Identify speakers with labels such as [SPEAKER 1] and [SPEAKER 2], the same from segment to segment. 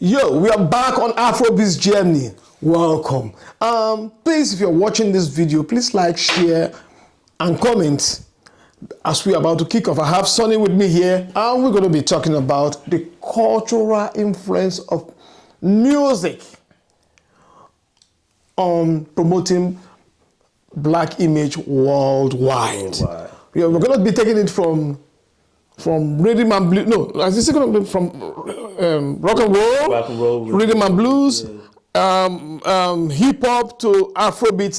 [SPEAKER 1] Yo, we are back on Afrobizgermany. Welcome. Please, if you're watching this video, please like, share, and comment as we're about to kick off. I have Sonny with me here, and we're going to be talking about the cultural influence of music on promoting black image worldwide. Yeah, we're going to be taking it from rhythm and blues. No, this is going to be from rock and roll, rhythm and blues, hip hop to Afrobeats.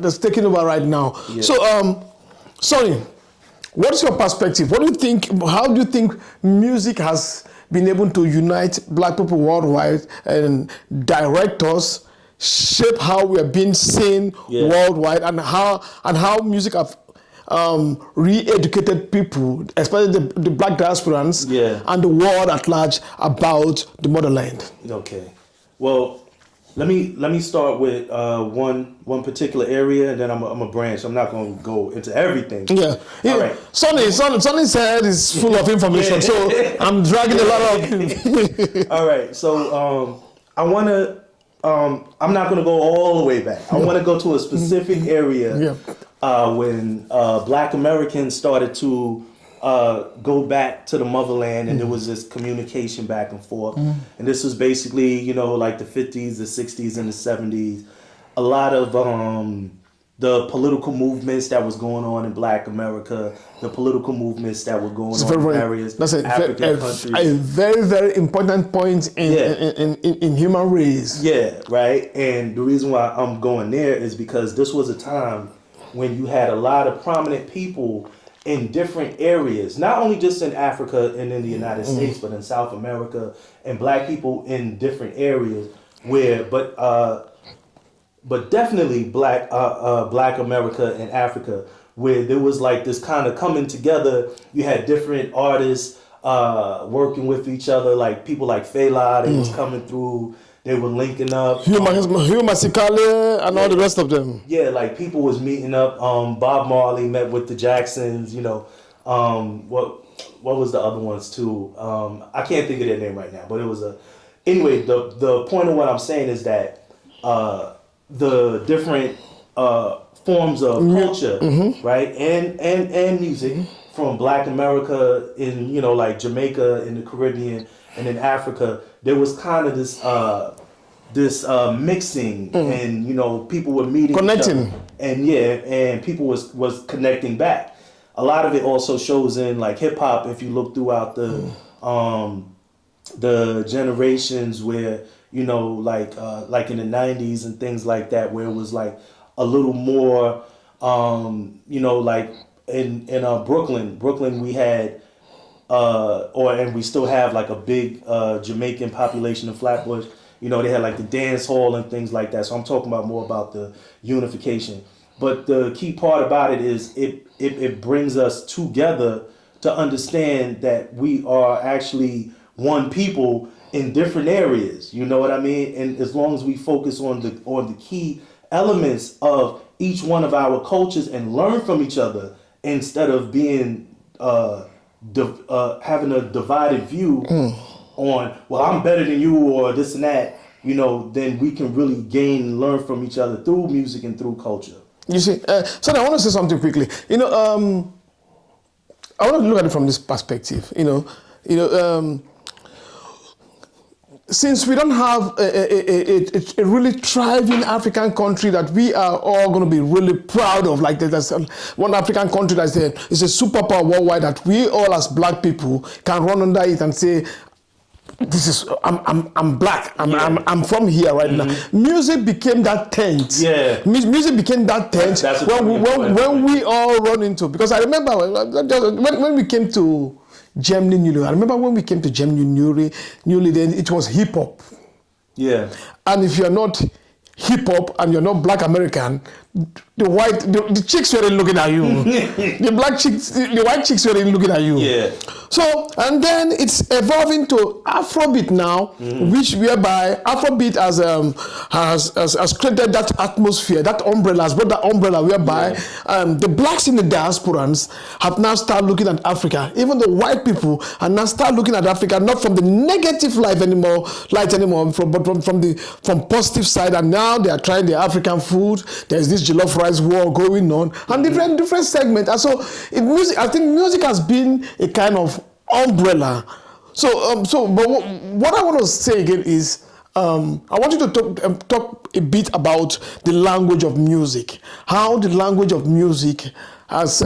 [SPEAKER 1] That's taking over right now. Yeah. So, Sonny, what's your perspective? What do you think? How do you think music has been able to unite black people worldwide and direct us, shape how we are being seen worldwide, and how music have re-educated people, especially the black diasporans and the world at large about the motherland?
[SPEAKER 2] Okay, well, let me start with one particular area, and then I'm a branch. I'm not going to go into everything.
[SPEAKER 1] Yeah. All right. Sonny's head is full of information, so I'm dragging a lot of.
[SPEAKER 2] All right, so I want to. I'm not going to go all the way back. I want to go to a specific area when Black Americans started to go back to the motherland, and there was this communication back and forth. And this was basically, like the 50s, the 60s, and the 70s. A lot of the political movements that was going on in Black America, the political movements that were going on in various African countries. A very, very important point in human race. Yeah, right. And the reason why I'm going there is because this was a time when you had a lot of prominent people in different areas, not only just in Africa and in the United States, but in South America, and black people in different areas but definitely Black America and Africa, where there was like this kind of coming together. You had different artists working with each other, like people like Fela, they was coming through, they were linking up.
[SPEAKER 1] Hugh Masekela and all the rest of them.
[SPEAKER 2] Yeah, like people was meeting up. Bob Marley met with the Jacksons, what was the other ones too? I can't think of their name right now, but it was anyway, the point of what I'm saying is that the different forms of culture, right, and music from Black America in like Jamaica, in the Caribbean, and in Africa, there was kind of this mixing, and people were meeting,
[SPEAKER 1] connecting,
[SPEAKER 2] and people was connecting back. A lot of it also shows in like hip hop. If you look throughout the generations where like in the 90s and things like that, where it was like a little more, like in Brooklyn we had, and we still have like a big Jamaican population in Flatbush. They had like the dance hall and things like that. So I'm talking about more about the unification. But the key part about it is it brings us together to understand that we are actually one people in different areas, you know what I mean? And as long as we focus on the key elements of each one of our cultures and learn from each other, instead of being having a divided view on, well, I'm better than you or this and that, then we can really gain and learn from each other through music and through culture.
[SPEAKER 1] You see, so I want to say something quickly. I want to look at it from this perspective. Since we don't have a really thriving African country that we are all going to be really proud of, like there's one African country that's a superpower worldwide, that we all as black people can run under it and say, "This is I'm black. I'm from here right now." Music became that tent.
[SPEAKER 2] Yeah.
[SPEAKER 1] Music became that tent when we all run into. Because I remember when we came to Germany newly. I remember when we came to Germany newly, then it was hip hop.
[SPEAKER 2] Yeah.
[SPEAKER 1] And if you're not hip hop and you're not Black American, the chicks were looking at you. The black chicks, the white chicks were looking at you.
[SPEAKER 2] Yeah.
[SPEAKER 1] So, and then it's evolving to Afrobeat now, which whereby Afrobeat has created that atmosphere, that umbrella, has brought that umbrella whereby the blacks in the diasporans have now started looking at Africa. Even the white people are now start looking at Africa, not from the negative light anymore, but from positive side. And now they are trying the African food. There's this jollof rice war going on, and different segments. And so, I think music has been a kind of umbrella. But what I want to say again is, I want you to talk a bit about the language of music. How the language of music has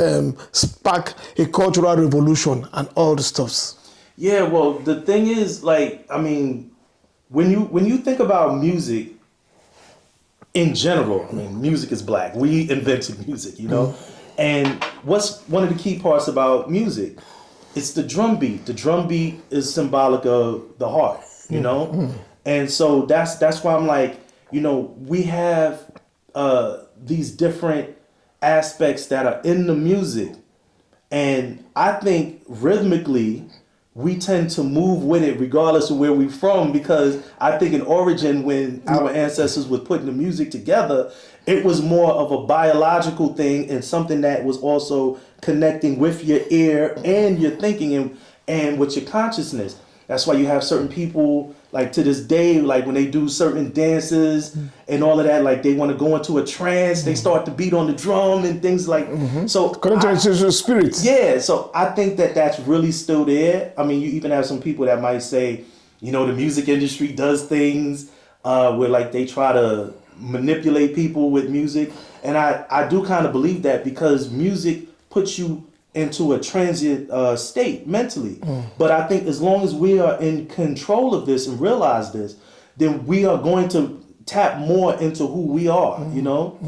[SPEAKER 1] sparked a cultural revolution and all the stuffs.
[SPEAKER 2] Yeah, well, the thing is, like, I mean, when you think about music in general, I mean, music is black. We invented music, you know? And what's one of the key parts about music? It's the drum beat. The drum beat is symbolic of the heart, you know? And so that's why I'm like, you know, we have these different aspects that are in the music. And I think rhythmically, we tend to move with it regardless of where we're from, because I think in origin, when our ancestors were putting the music together, it was more of a biological thing and something that was also connecting with your ear and your thinking and with your consciousness. That's why you have certain people, like to this day, like when they do certain dances and all of that, like they want to go into a trance, they start to beat on the drum and things like so.
[SPEAKER 1] According to spirits.
[SPEAKER 2] Yeah, so I think that that's really still there. I mean, you even have some people that might say, you know, the music industry does things where like they try to manipulate people with music. And I do kind of believe that, because music puts you into a transient state mentally. But I think as long as we are in control of this and realize this, then we are going to tap more into who we are, you know,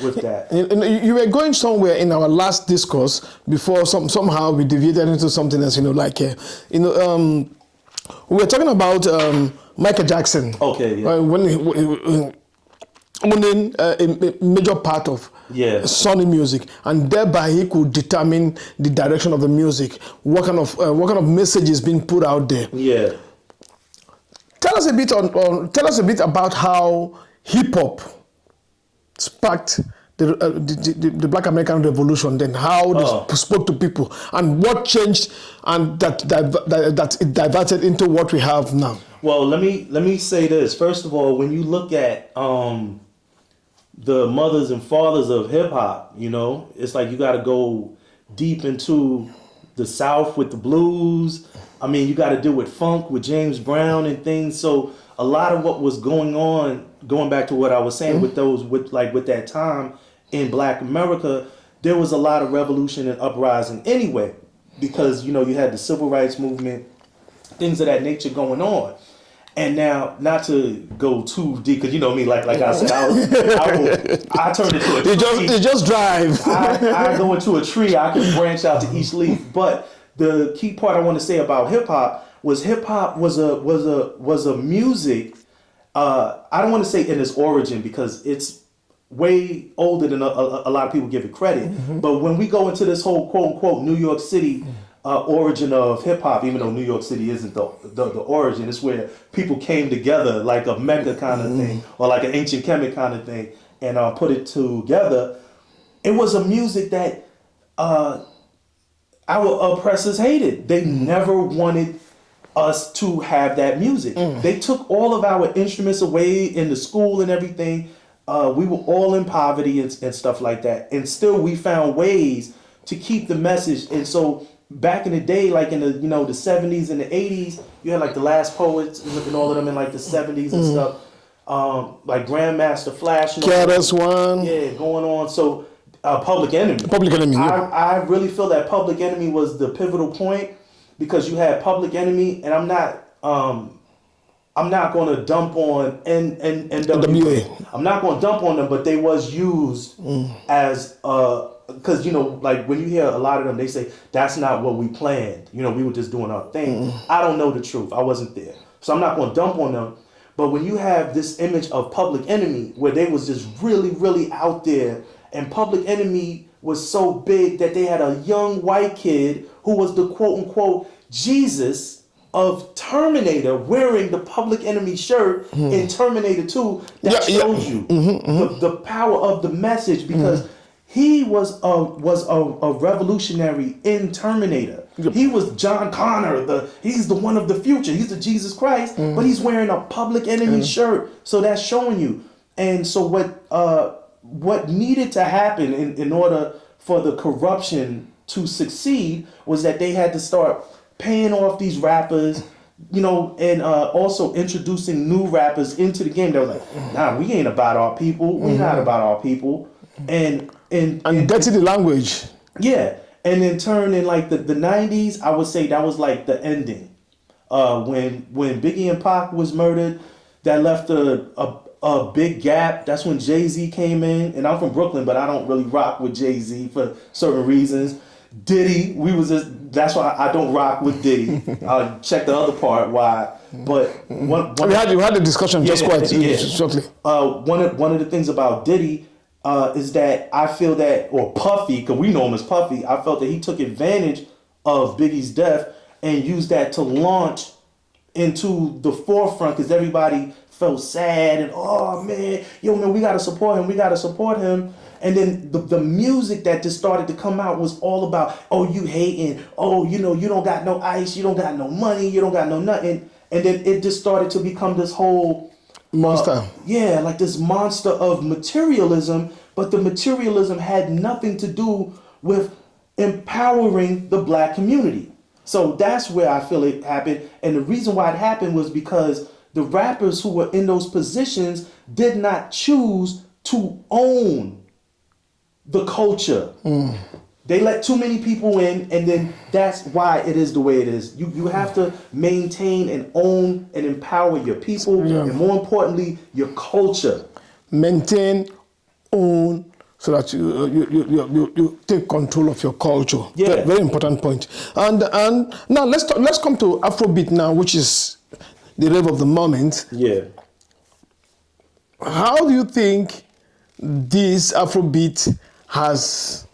[SPEAKER 2] with that.
[SPEAKER 1] And you were going somewhere in our last discourse before somehow we deviated into something else, you know, like, we were talking about Michael Jackson.
[SPEAKER 2] Okay, yeah.
[SPEAKER 1] When owning a major part of Sony music, and thereby he could determine the direction of the music, what kind of message is being put out there.
[SPEAKER 2] Yeah.
[SPEAKER 1] Tell us a bit about how hip hop sparked the Black American Revolution, then how they spoke to people, and what changed, and that it diverted into what we have now.
[SPEAKER 2] Well, let me say this. First of all, when you look at the mothers and fathers of hip hop, you know, it's like you got to go deep into the South with the blues. I mean, you got to deal with funk with James Brown and things. So a lot of what was going on, going back to what I was saying with that time in Black America, there was a lot of revolution and uprising anyway, because, you know, you had the civil rights movement, things of that nature going on. And now, not to go too deep, because you know me, like I said, I turned into a tree.
[SPEAKER 1] You just drive.
[SPEAKER 2] I go into a tree. I can branch out to each leaf. But the key part I want to say about hip hop was a music. I don't want to say in its origin, because it's way older than a lot of people give it credit. But when we go into this whole quote unquote New York City origin of hip hop, even though New York City isn't the origin, it's where people came together like a Mecca kind of thing, or like an ancient Kemet kind of thing, and put it together. It was a music that our oppressors hated. They never wanted us to have that music. They took all of our instruments away in the school and everything. We were all in poverty and stuff like that, and still we found ways to keep the message. And so back in the day, like in the, you know, the 70s and the 80s, you had like the Last Poets and all of them in like the 70s and stuff, like Grandmaster Flash and
[SPEAKER 1] KRS-One.
[SPEAKER 2] Yeah, going on. So Public Enemy.
[SPEAKER 1] Public Enemy. Yeah.
[SPEAKER 2] I really feel that Public Enemy was the pivotal point, because you had Public Enemy, and I'm not going to dump on NWA. I'm not going to dump on them, but they was used as because, you know, like when you hear a lot of them, they say that's not what we planned. You know, we were just doing our thing. I don't know the truth. I wasn't there, so I'm not going to dump on them. But when you have this image of Public Enemy, where they was just really, really out there, and Public Enemy was so big that they had a young white kid who was the quote unquote Jesus of Terminator wearing the Public Enemy shirt in Terminator 2, that shows you the power of the message, because he was a revolutionary in Terminator. He was John Connor, he's the one of the future. He's the Jesus Christ, but he's wearing a Public Enemy shirt. So that's showing you. And so what needed to happen in order for the corruption to succeed was that they had to start paying off these rappers, you know, and also introducing new rappers into the game. They were like, nah, we ain't about our people. We're not about our people. And
[SPEAKER 1] dirty the language.
[SPEAKER 2] Yeah. And in turn, in like the 90s, I would say that was like the ending. When Biggie and Pac was murdered, that left a big gap. That's when Jay-Z came in. And I'm from Brooklyn, but I don't really rock with Jay-Z for certain reasons. Diddy, that's why I don't rock with Diddy. I'll check the other part why. But we
[SPEAKER 1] had a discussion just quite shortly.
[SPEAKER 2] One of the things about Diddy is that I feel that, or Puffy, because we know him as Puffy, I felt that he took advantage of Biggie's death and used that to launch into the forefront, because everybody felt sad and, oh man, we gotta support him. And then the music that just started to come out was all about, oh, you hating, oh, you don't got no ice, you don't got no money, you don't got no nothing. And then it just started to become this whole
[SPEAKER 1] monster.
[SPEAKER 2] Like this monster of materialism, but the materialism had nothing to do with empowering the black community. So that's where I feel it happened. And the reason why it happened was because the rappers who were in those positions did not choose to own the culture. They let too many people in, and then that's why it is the way it is. You have to maintain and own and empower your people, and more importantly, your culture.
[SPEAKER 1] Maintain, own, so that you take control of your culture.
[SPEAKER 2] Yeah.
[SPEAKER 1] Very important point. And now let's come to Afrobeat now, which is the rave of the moment.
[SPEAKER 2] Yeah.
[SPEAKER 1] How do you think this Afrobeat has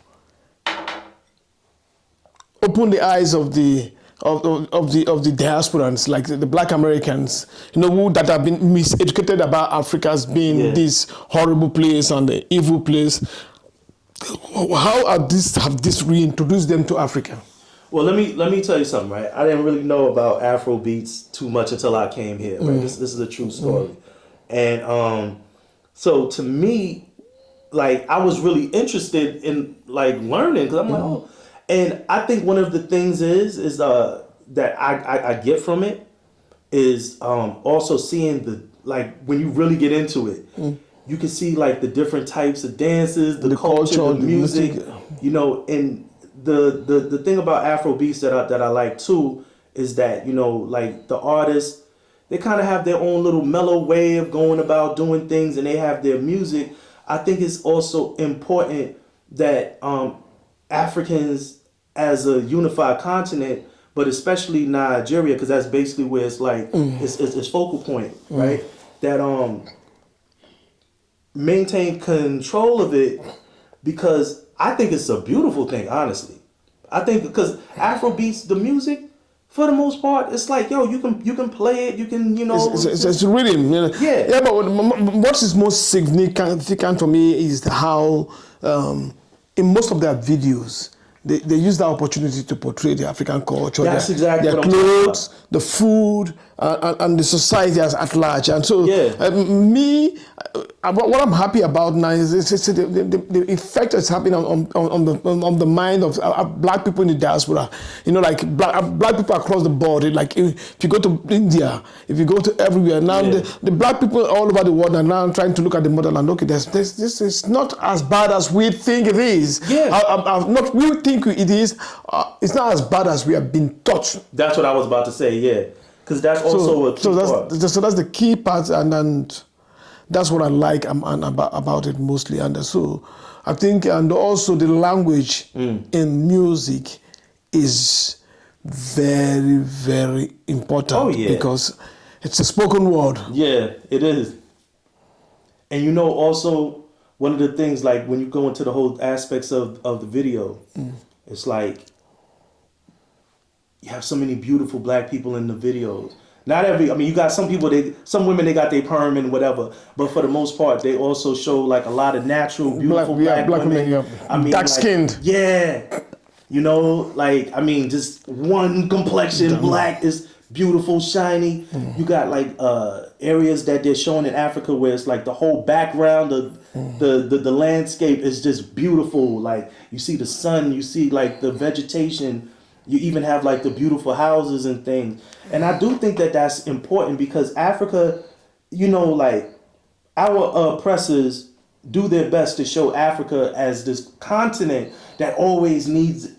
[SPEAKER 1] opened the eyes of the diasporans, like the Black Americans, who that have been miseducated about Africa as being this horrible place and the evil place? How have this reintroduced them to Africa?
[SPEAKER 2] Well, let me tell you something, right? I didn't really know about Afrobeats too much until I came here. Right? This is a true story, and so to me, like, I was really interested in like learning, because I'm like, oh, and I think one of the things is that I get from it is also seeing like when you really get into it, you can see like the different types of dances, the culture, the music, and the thing about Afrobeats that I like too is that, like the artists, they kind of have their own little mellow way of going about doing things, and they have their music. I think it's also important that Africans as a unified continent, but especially Nigeria, because that's basically where it's like it's focal point, right? That maintain control of it, because I think it's a beautiful thing, honestly. I think because Afrobeats, the music, for the most part, it's like, you can play it, you can,
[SPEAKER 1] It's rhythm. Yeah, but what is most significant for me is how, in most of their videos, they use that opportunity to portray the African culture,
[SPEAKER 2] That's exactly
[SPEAKER 1] their
[SPEAKER 2] what I'm talking
[SPEAKER 1] clothes, the food, and the society at large. And so, what I'm happy about now is the effect that's happening on the mind of Black people in the diaspora. Like black people across the board. Like if you go to India, if you go to everywhere now, the Black people all over the world are now trying to look at the motherland. Okay, this is not as bad as we think it is. We think it is. It's not as bad as we have been taught.
[SPEAKER 2] That's what I was about to say. Yeah, because that's also a key part.
[SPEAKER 1] So that's the key part, and that's what I like about it mostly. And so I think, and also the language in music is very, very important.
[SPEAKER 2] Oh, yeah.
[SPEAKER 1] Because It's a spoken word.
[SPEAKER 2] Yeah, it is. And you know, also one of the things, like when you go into the whole aspects of the video, it's like you have so many beautiful black people in the videos. Not every, I mean, you got some people, some women, they got their perm and whatever, but for the most part, they also show like a lot of natural, beautiful black women.
[SPEAKER 1] Yeah.
[SPEAKER 2] I mean,
[SPEAKER 1] dark skinned.
[SPEAKER 2] Like, yeah. You know, like, I mean, just one complexion, black is beautiful, shiny. You got like areas that they're showing in Africa where it's like the whole background of the landscape is just beautiful. Like you see the sun, you see like the vegetation, you even have like the beautiful houses and things. And I do think that that's important because Africa, you know, like our oppressors do their best to show Africa as this continent that always needs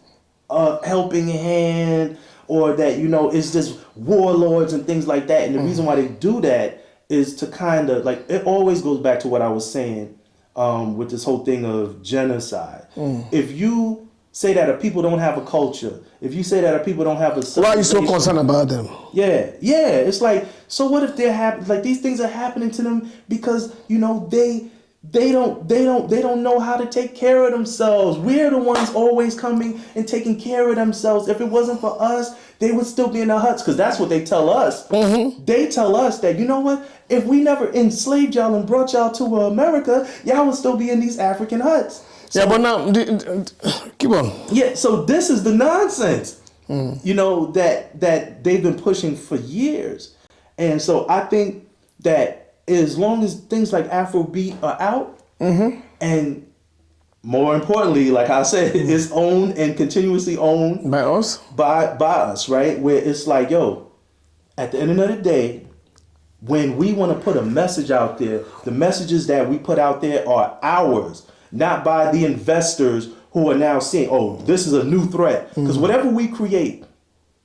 [SPEAKER 2] a helping hand, or that, you know, it's just warlords and things like that. And the reason why they do that is to kind of like, it always goes back to what I was saying with this whole thing of genocide. If you say that a people don't have a culture, if you say that a people don't have a civilization,
[SPEAKER 1] why are you so concerned about them?
[SPEAKER 2] Yeah. It's like, so what if they're like these things are happening to them because, you know, they don't know how to take care of themselves. We're the ones always coming and taking care of themselves. If it wasn't for us, they would still be in the huts, because that's what they tell us. They tell us that, you know what, if we never enslaved y'all and brought y'all to America, y'all would still be in these African huts. So,
[SPEAKER 1] yeah, but now, keep on.
[SPEAKER 2] Yeah, so this is the nonsense, you know, that they've been pushing for years. And so I think that as long as things like Afrobeat are out, and more importantly, like I said, it's owned and continuously owned
[SPEAKER 1] by us,
[SPEAKER 2] by us, right? Where it's like, yo, at the end of the day, when we want to put a message out there, the messages that we put out there are ours, not by the investors who are now seeing, oh, this is a new threat. Because whatever we create,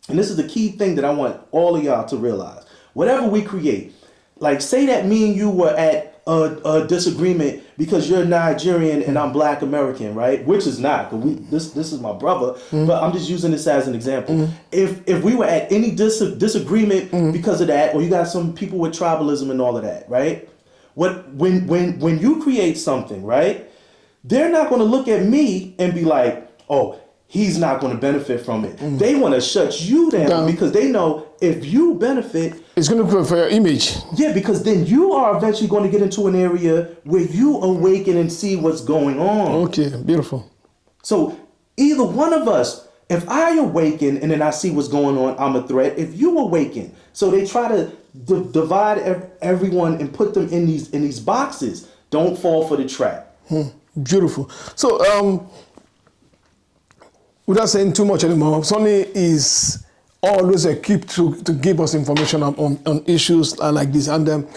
[SPEAKER 2] and this is the key thing that I want all of y'all to realize, whatever we create, like say that me and you were at a disagreement because you're Nigerian and I'm Black American, right? Which is not, because this is my brother, but I'm just using this as an example. If we were at any disagreement because of that, or you got some people with tribalism and all of that, right? When you create something, right? They're not going to look at me and be like, oh, he's not going to benefit from it. They want to shut you down because they know if you benefit,
[SPEAKER 1] it's going to be for your image.
[SPEAKER 2] Yeah, because then you are eventually going to get into an area where you awaken and see what's going on.
[SPEAKER 1] Okay, beautiful.
[SPEAKER 2] So either one of us, if I awaken and then I see what's going on, I'm a threat. If you awaken, so they try to divide everyone and put them in these boxes. Don't fall for the trap.
[SPEAKER 1] Beautiful. So without saying too much anymore, Sonny is always equipped to give us information on issues like this. And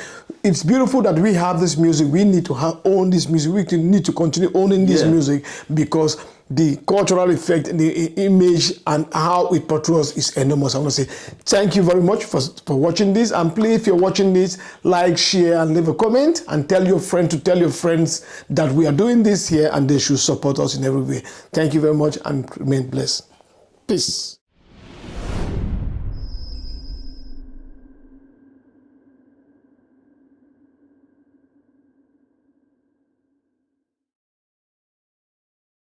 [SPEAKER 1] it's beautiful that we have this music. We need to own this music. We need to continue owning this music, because the cultural effect, the image, and how it portrays is enormous. I want to say thank you very much for watching this. And please, if you're watching this, like, share, and leave a comment, and tell your friend to tell your friends that we are doing this here and they should support us in every way. Thank you very much, and remain blessed. Peace.